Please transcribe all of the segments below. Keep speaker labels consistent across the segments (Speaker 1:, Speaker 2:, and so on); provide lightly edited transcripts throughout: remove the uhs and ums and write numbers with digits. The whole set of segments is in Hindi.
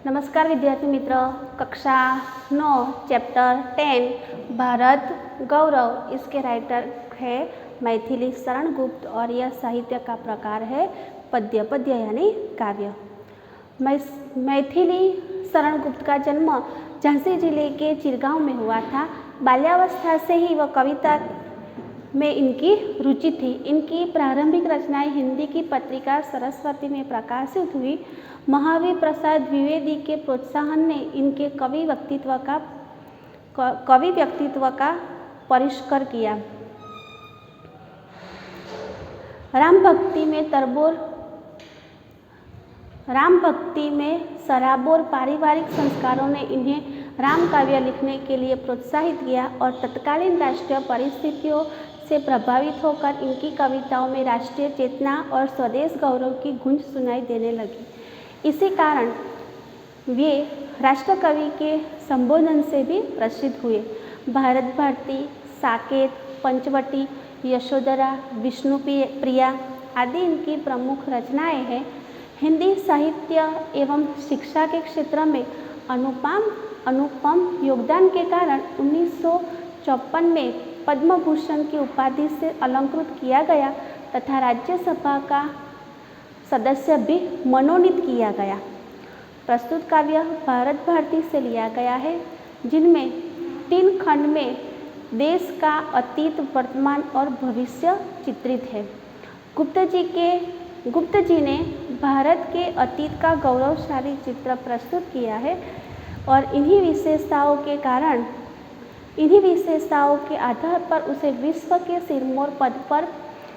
Speaker 1: नमस्कार विद्यार्थी मित्र, कक्षा 9 चैप्टर 10 भारत गौरव, इसके राइटर है मैथिली शरण गुप्त और यह साहित्य का प्रकार है पद्य। पद्य यानी काव्य। मैथिली शरण गुप्त का जन्म झांसी जिले के चिरगांव में हुआ था। बाल्यावस्था से ही वह कविता में इनकी रुचि थी। इनकी प्रारंभिक रचनाएं हिंदी की पत्रिका सरस्वती में प्रकाशित हुई। महावीर प्रसाद द्विवेदी के प्रोत्साहन ने इनके कवि व्यक्तित्व का परिष्कार किया। राम भक्ति में सराबोर पारिवारिक संस्कारों ने इन्हें राम काव्य लिखने के लिए प्रोत्साहित किया और तत्कालीन राष्ट्रीय परिस्थितियों से प्रभावित होकर इनकी कविताओं में राष्ट्रीय चेतना और स्वदेश गौरव की गूंज सुनाई देने लगी। इसी कारण वे राष्ट्रकवि के संबोधन से भी प्रसिद्ध हुए। भारत भारती, साकेत, पंचवटी, यशोधरा, विष्णुप्रिया आदि इनकी प्रमुख रचनाएं हैं। हिंदी साहित्य एवं शिक्षा के क्षेत्र में अनुपम योगदान के कारण 1954 में पद्म भूषण की उपाधि से अलंकृत किया गया तथा राज्यसभा का सदस्य भी मनोनीत किया गया। प्रस्तुत काव्य भारत भारती से लिया गया है, जिनमें 3 खंड में देश का अतीत, वर्तमान और भविष्य चित्रित है। गुप्त जी ने भारत के अतीत का गौरवशाली चित्र प्रस्तुत किया है और इन्हीं विशेषताओं के आधार पर उसे विश्व के सिरमौर पद पर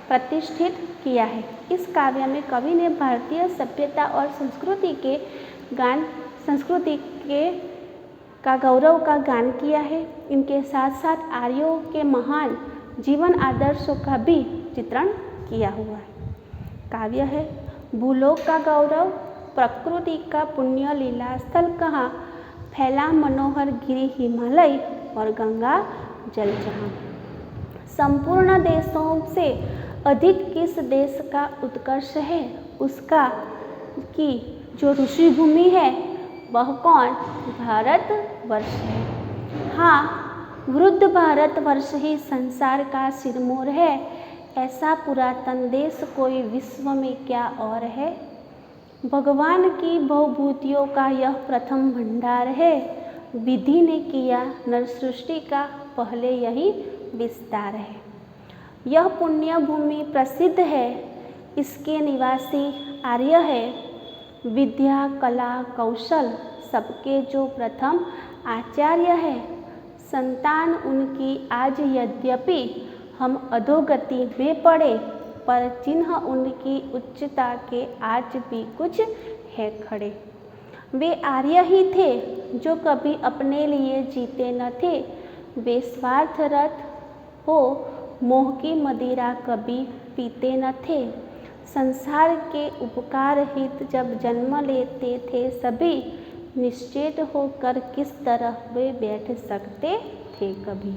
Speaker 1: प्रतिष्ठित किया है। इस काव्य में कवि ने भारतीय सभ्यता और संस्कृति का गौरव का गान किया है। इनके साथ साथ आर्यों के महान जीवन आदर्शों का भी चित्रण किया हुआ है। काव्य है भूलोक का गौरव, प्रकृति का पुण्य लीला स्थल कहाँ, फैला मनोहर गिरि हिमालय और गंगा जल जहाँ। संपूर्ण देशों से अधिक किस देश का उत्कर्ष है, उसका की जो ऋषि भूमि है वह कौन, भारत वर्ष है। हाँ, वृद्ध भारत वर्ष ही संसार का सिरमौर है, ऐसा पुरातन देश कोई विश्व में क्या और है। भगवान की बहुभूतियों का यह प्रथम भंडार है, विधि ने किया नर सृष्टि का पहले यही विस्तार है। यह पुण्य भूमि प्रसिद्ध है, इसके निवासी आर्य है, विद्या कला कौशल सबके जो प्रथम आचार्य है। संतान उनकी आज यद्यपि हम अधोगति में पड़े, पर चिन्ह उनकी उच्चता के आज भी कुछ है खड़े। वे आर्य ही थे जो कभी अपने लिए जीते न थे, वे स्वार्थरत हो मोह की मदिरा कभी पीते न थे। संसार के उपकार हित जब जन्म लेते थे सभी, निश्चेत होकर किस तरह वे बैठ सकते थे कभी।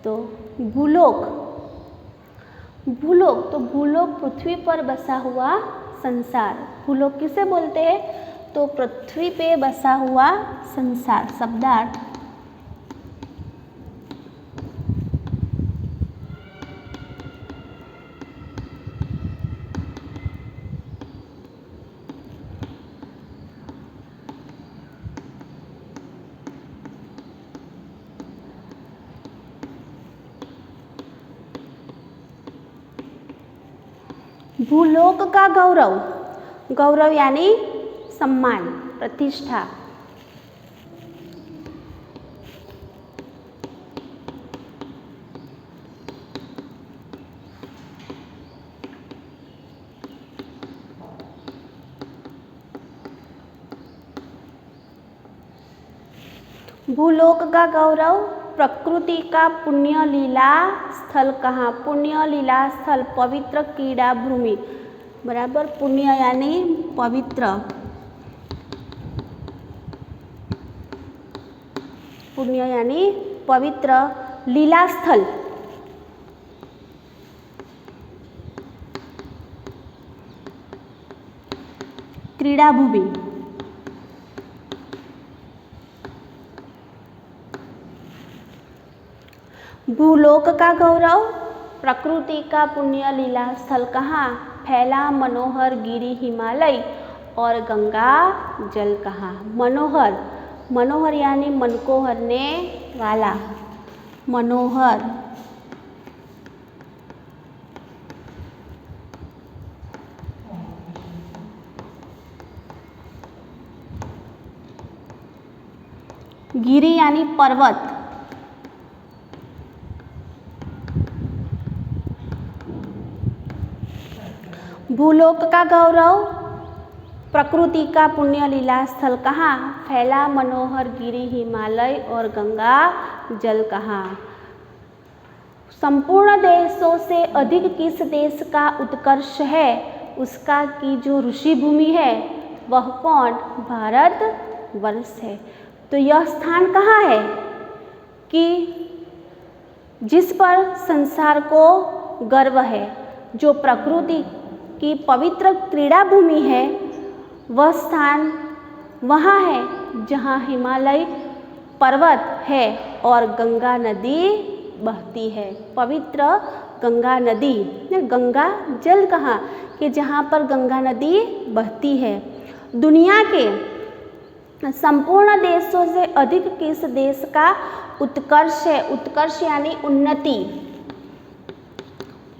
Speaker 1: तो भूलोक तो भूलोक पृथ्वी पर बसा हुआ संसार। भूलोक किसे बोलते हैं, तो पृथ्वी पे बसा हुआ संसार शब्दार्थ। भूलोक का गौरव, गौरव यानी सम्मान, प्रतिष्ठा। भूलोक का गौरव, प्रकृति का पुण्य लीला स्थल कहाँ, पुण्य लीला स्थल पवित्र क्रीड़ा भूमि, बराबर। पुण्य यानी पवित्र, पुण्य यानी पवित्र, लीला स्थल क्रीड़ा भूमि। भूलोक का गौरव, प्रकृति का पुण्य लीला स्थल कहाँ, फैला मनोहर गिरी हिमालय और गंगा जल कहाँ। मनोहर, मनोहर यानी मन को हरने वाला, मनोहर। गिरी यानी पर्वत, भूलोक का गौरव, प्रकृति का पुण्य लीला स्थल कहाँ, फैला मनोहर गिरी हिमालय और गंगा जल कहाँ। संपूर्ण देशों से अधिक किस देश का उत्कर्ष है, उसका की जो ऋषि भूमि है वह कौन, भारत वर्ष है। तो यह स्थान कहाँ है कि जिस पर संसार को गर्व है, जो प्रकृति की पवित्र क्रीड़ा भूमि है, वह स्थान वहाँ है जहाँ हिमालय पर्वत है और गंगा नदी बहती है। पवित्र गंगा नदी, गंगा जल कहाँ कि जहाँ पर गंगा नदी बहती है। दुनिया के संपूर्ण देशों से अधिक किस देश का उत्कर्ष है, उत्कर्ष यानी उन्नति,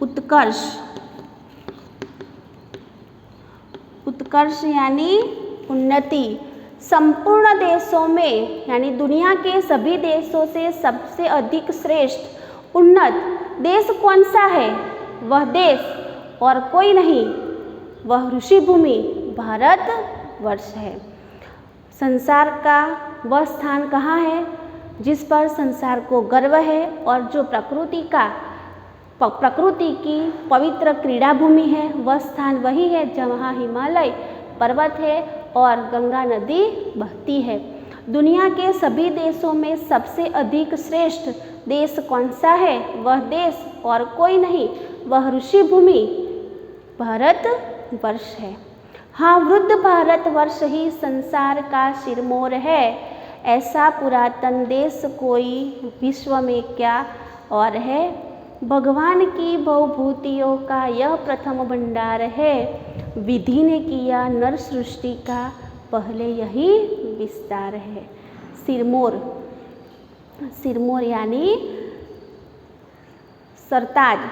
Speaker 1: उत्कर्ष, उत्कर्ष यानी उन्नति। संपूर्ण देशों में यानी दुनिया के सभी देशों से सबसे अधिक श्रेष्ठ उन्नत देश कौन सा है, वह देश और कोई नहीं, वह ऋषि भूमि भारत वर्ष है। संसार का वह स्थान कहाँ है जिस पर संसार को गर्व है और जो प्रकृति की पवित्र क्रीड़ा भूमि है, वह स्थान वही है जहाँ हिमालय पर्वत है और गंगा नदी बहती है। दुनिया के सभी देशों में सबसे अधिक श्रेष्ठ देश कौन सा है, वह देश और कोई नहीं, वह ऋषि भूमि भारत वर्ष है। हाँ, वृद्ध भारत वर्ष ही संसार का सिरमौर है, ऐसा पुरातन देश कोई विश्व में क्या और है। भगवान की बहुभूतियों का यह प्रथम भंडार है, विधि ने किया नर सृष्टि का पहले यही विस्तार है। सिरमौर, सिरमौर यानी सरताज,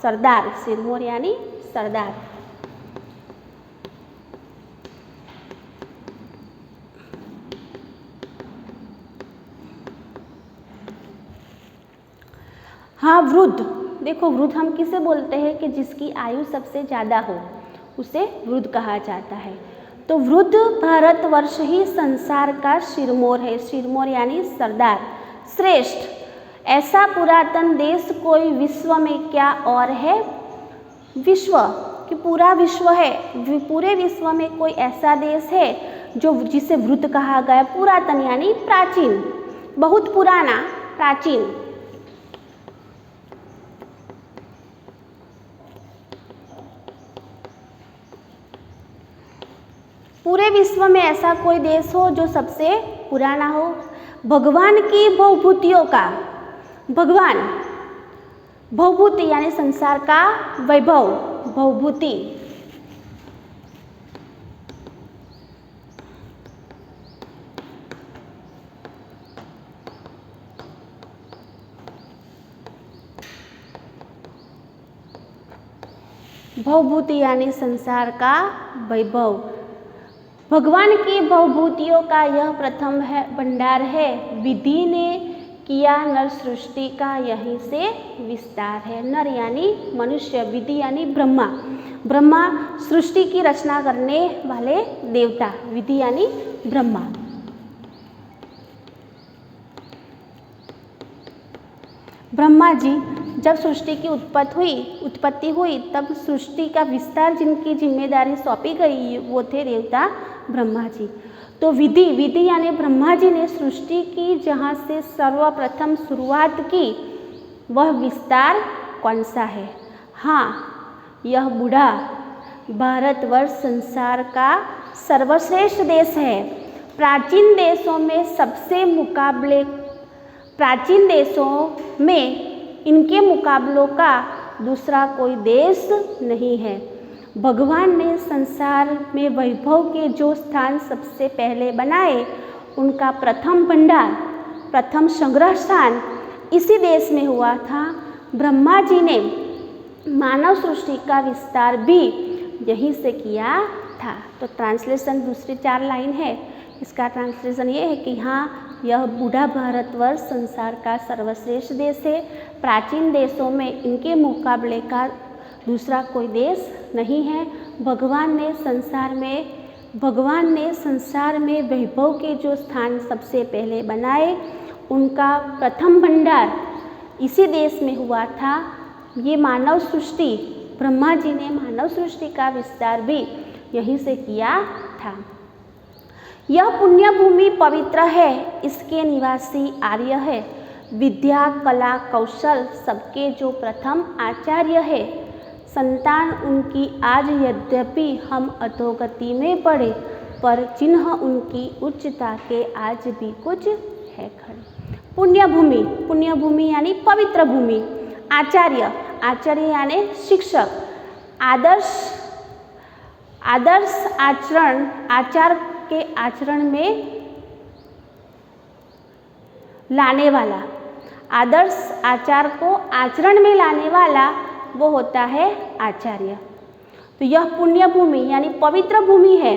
Speaker 1: सरदार, सिरमौर यानी सरदार। हाँ, वृद्ध, देखो वृद्ध हम किसे बोलते हैं कि जिसकी आयु सबसे ज़्यादा हो उसे वृद्ध कहा जाता है। तो वृद्ध भारतवर्ष ही संसार का सिरमौर है, सिरमौर यानी सरदार। श्रेष्ठ, ऐसा पुरातन देश कोई विश्व में क्या और है, विश्व कि पूरा विश्व है, पूरे विश्व में कोई ऐसा देश है जो जिसे वृद्ध कहा गया। पुरातन यानी प्राचीन, बहुत पुराना, प्राचीन। पूरे विश्व में ऐसा कोई देश हो जो सबसे पुराना हो। भगवान की बहुभूतियों का, भगवान बहुभूति यानी संसार का वैभव, बहुभूति। बहुभूति यानी संसार का वैभव। भगवान की बहुभूतियों का यह प्रथम है भंडार है, विधि ने किया नर सृष्टि का यहीं से विस्तार है। नर यानी मनुष्य, विधि यानी ब्रह्मा, ब्रह्मा सृष्टि की रचना करने वाले देवता, विधि यानी ब्रह्मा। ब्रह्मा जी जब सृष्टि की उत्पत्ति हुई तब सृष्टि का विस्तार जिनकी जिम्मेदारी सौंपी गई वो थे देवता ब्रह्मा जी। तो विधि यानी ब्रह्मा जी ने सृष्टि की जहाँ से सर्वप्रथम शुरुआत की वह विस्तार कौन सा है। हाँ, यह बूढ़ा भारतवर्ष संसार का सर्वश्रेष्ठ देश है। प्राचीन देशों में सबसे प्राचीन देशों में इनके मुकाबलों का दूसरा कोई देश नहीं है। भगवान ने संसार में वैभव के जो स्थान सबसे पहले बनाए, उनका प्रथम भंडार, प्रथम संग्रह स्थान इसी देश में हुआ था। ब्रह्मा जी ने मानव सृष्टि का विस्तार भी यहीं से किया था। तो ट्रांसलेशन दूसरी 4 लाइन है, इसका ट्रांसलेशन ये है कि हाँ, यह बूढ़ा भारतवर्ष संसार का सर्वश्रेष्ठ देश है। प्राचीन देशों में इनके मुकाबले का दूसरा कोई देश नहीं है। भगवान ने संसार में वैभव के जो स्थान सबसे पहले बनाए, उनका प्रथम भंडार इसी देश में हुआ था। ये मानव सृष्टि, ब्रह्मा जी ने मानव सृष्टि का विस्तार भी यहीं से किया था। यह पुण्य भूमि पवित्र है, इसके निवासी आर्य है। विद्या, कला, कौशल सबके जो प्रथम आचार्य है। संतान उनकी आज यद्यपि हम अधोगति में पड़े, पर चिन्ह उनकी उच्चता के आज भी कुछ है खड़े। पुण्य भूमि यानी पवित्र भूमि। आचार्य यानी शिक्षक। आदर्श आचार के आचरण में लाने वाला, आदर्श आचार को आचरण में लाने वाला वो होता है आचार्य। तो यह पुण्य भूमि यानी पवित्र भूमि है,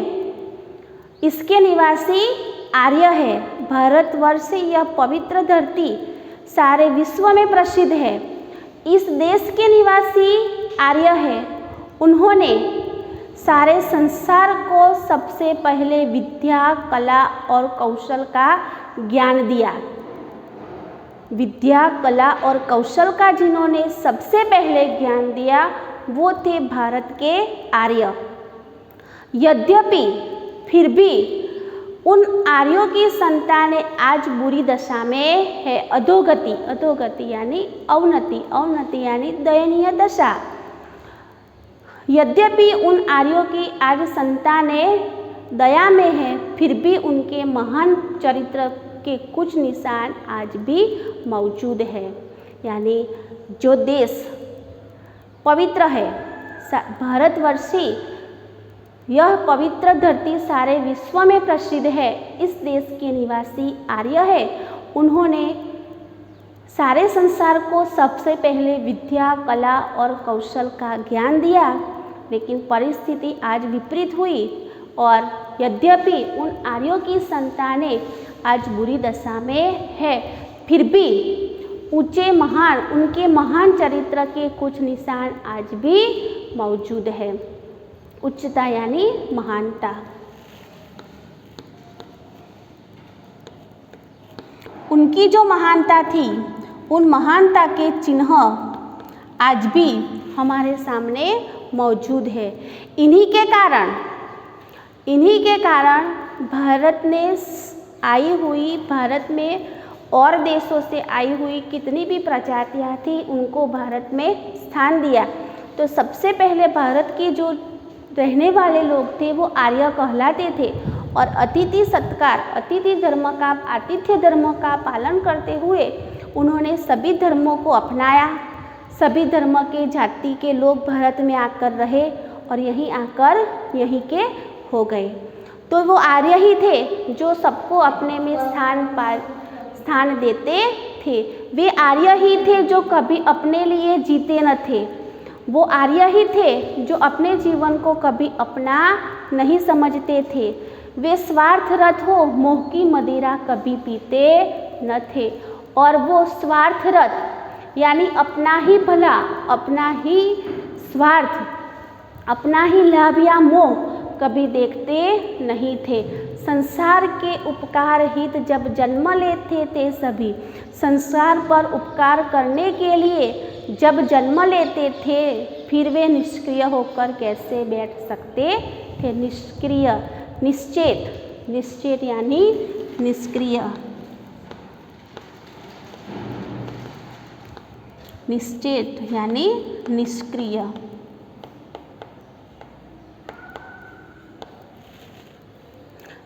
Speaker 1: इसके निवासी आर्य है। भारतवर्ष से यह पवित्र धरती सारे विश्व में प्रसिद्ध है। इस देश के निवासी आर्य है। उन्होंने सारे संसार को सबसे पहले विद्या, कला और कौशल का ज्ञान दिया। विद्या, कला और कौशल का जिन्होंने सबसे पहले ज्ञान दिया, वो थे भारत के आर्य। यद्यपि फिर भी उन आर्यों की संतानें आज बुरी दशा में है। अधोगति यानी अवनति यानी दयनीय दशा। यद्यपि उन आर्यों की आज संतानें दया में है, फिर भी उनके महान चरित्र के कुछ निशान आज भी मौजूद है। यानी जो देश पवित्र है, भारतवर्षी, यह पवित्र धरती सारे विश्व में प्रसिद्ध है। इस देश के निवासी आर्य है। उन्होंने सारे संसार को सबसे पहले विद्या, कला और कौशल का ज्ञान दिया, लेकिन परिस्थिति आज विपरीत हुई और यद्यपि उन आर्यों की संतानें आज बुरी दशा में है, फिर भी उनके महान चरित्र के कुछ निशान आज भी मौजूद है। उच्चता यानी महानता। उनकी जो महानता थी, उन महानता के चिन्ह आज भी हमारे सामने मौजूद है। इन्हीं के कारण भारत में और देशों से आई हुई कितनी भी प्रजातियां थी, उनको भारत में स्थान दिया। तो सबसे पहले भारत के जो रहने वाले लोग थे वो आर्य कहलाते थे और आतिथ्य धर्म का पालन करते हुए उन्होंने सभी धर्मों को अपनाया। सभी धर्म के जाति के लोग भारत में आकर रहे और यहीं के हो गए। तो वो आर्य ही थे जो सबको अपने में स्थान देते थे। वे आर्य ही थे जो कभी अपने लिए जीते न थे। वो आर्य ही थे जो अपने जीवन को कभी अपना नहीं समझते थे। वे स्वार्थरत हो मोह की मदिरा कभी पीते न थे। और वो स्वार्थरत यानी अपना ही भला, अपना ही स्वार्थ, अपना ही लाभ या मोह कभी देखते नहीं थे। संसार के उपकार हित जब जन्म लेते थे सभी, संसार पर उपकार करने के लिए जब जन्म लेते थे, फिर वे निष्क्रिय होकर कैसे बैठ सकते थे। निश्चेत यानी निष्क्रिय। निश्चेत यानी निष्क्रिय।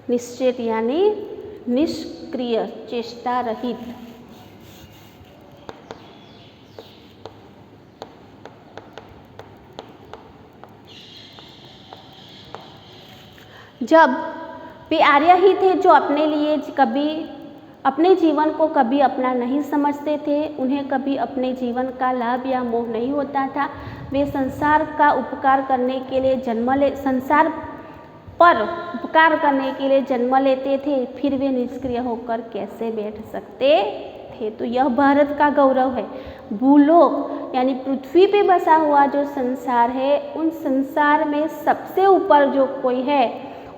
Speaker 1: निश्चेत यानी निष्क्रिय, चेष्टा रहित। जब वे आर्य ही थे जो अपने लिए कभी अपने जीवन को कभी अपना नहीं समझते थे, उन्हें कभी अपने जीवन का लाभ या मोह नहीं होता था। वे संसार का उपकार करने के लिए संसार पर उपकार करने के लिए जन्म लेते थे, फिर वे निष्क्रिय होकर कैसे बैठ सकते थे। तो यह भारत का गौरव है। भूलोक यानी पृथ्वी पे बसा हुआ जो संसार है, उन संसार में सबसे ऊपर जो कोई है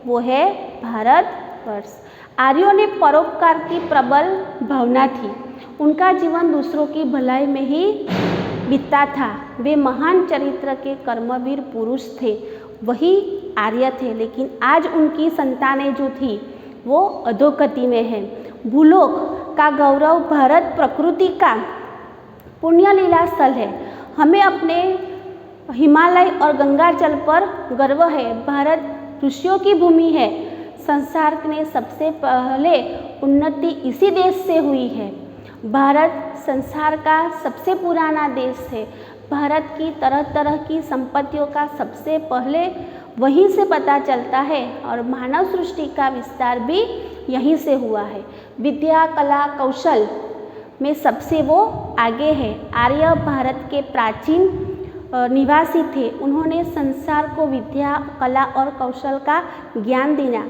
Speaker 1: वो है भारतवर्ष। आर्यों ने परोपकार की प्रबल भावना थी। उनका जीवन दूसरों की भलाई में ही बीतता था। वे महान चरित्र के कर्मवीर पुरुष थे, वही आर्य थे। लेकिन आज उनकी संतानें जो थी वो अधोगति में है। भूलोक का गौरव भारत प्रकृति का पुण्य लीला स्थल है। हमें अपने हिमालय और गंगाजल पर गर्व है। भारत ऋषियों की भूमि है। संसार में सबसे पहले उन्नति इसी देश से हुई है। भारत संसार का सबसे पुराना देश है। भारत की तरह तरह की संपत्तियों का सबसे पहले वहीं से पता चलता है और मानव सृष्टि का विस्तार भी यहीं से हुआ है। विद्या, कला, कौशल में सबसे वो आगे है। आर्य भारत के प्राचीन निवासी थे। उन्होंने संसार को विद्या, कला और कौशल का ज्ञान दिया।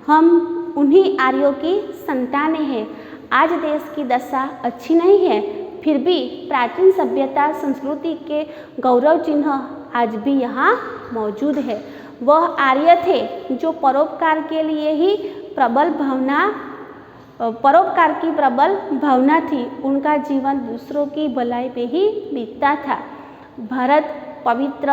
Speaker 1: हम उन्हीं आर्यों की संतानें हैं। आज देश की दशा अच्छी नहीं है, फिर भी प्राचीन सभ्यता संस्कृति के गौरव चिन्ह आज भी यहाँ मौजूद है। वह आर्य थे जो परोपकार के लिए ही परोपकार की प्रबल भावना थी। उनका जीवन दूसरों की भलाई में ही बीतता था। भारत पवित्र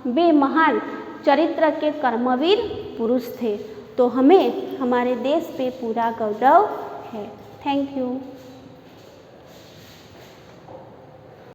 Speaker 1: वे महान चरित्र के कर्मवीर पुरुष थे। तो हमें हमारे देश पे पूरा गौरव है। Thank you.